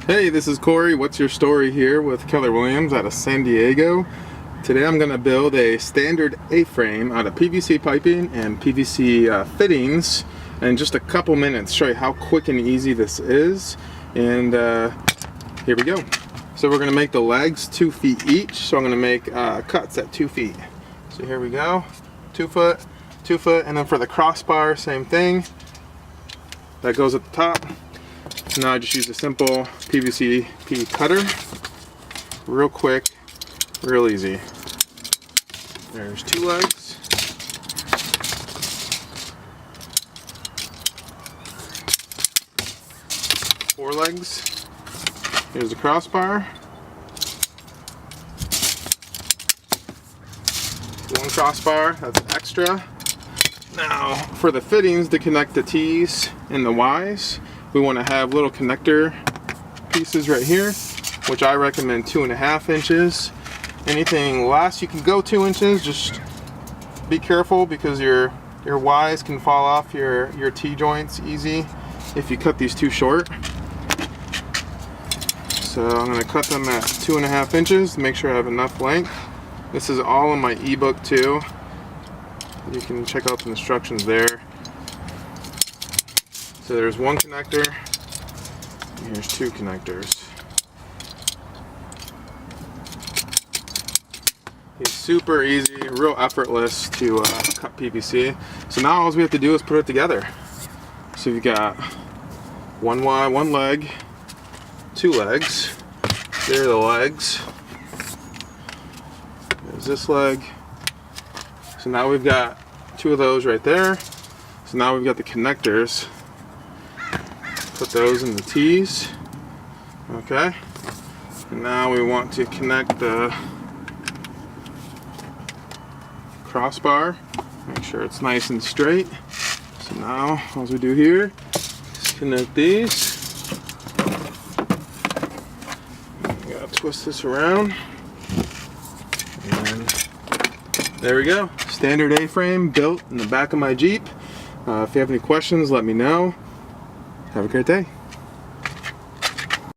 Hey, this is Corey. What's Your Story here with Keller Williams out of San Diego. Today I'm going to build a standard A-frame out of PVC piping and PVC fittings in just a couple minutes. Show you how quick and easy this is. And here we go. So we're going to make the legs 2 feet each. So I'm going to make cuts at 2 feet. So here we go. 2 foot, 2 foot, and then for the crossbar, same thing. That goes at the top. So now I just use a simple PVC cutter. Real quick, real easy. There's 2 legs. Four legs. Here's the crossbar. 1 crossbar, that's extra. Now, for the fittings to connect the T's and the Y's, we want to have little connector pieces right here, which I recommend 2.5 inches. Anything less, you can go 2 inches. Just be careful because your Y's can fall off your T joints easy if you cut these too short. So I'm going to cut them at 2.5 inches to make sure I have enough length. This is all in my ebook too. You can check out the instructions there. So there's 1 connector, and here's 2 connectors. It's super easy, real effortless to cut PVC. So now all we have to do is put it together. So you've got 1 leg, 2 legs. There are the legs. There's this leg. So now we've got 2 of those right there. So now we've got the connectors. Put those in the T's. Okay. And now we want to connect the crossbar. Make sure it's nice and straight. So now, all we do here is connect these. We gotta twist this around. And there we go. Standard A-frame built in the back of my Jeep. If you have any questions, let me know. Have a great day.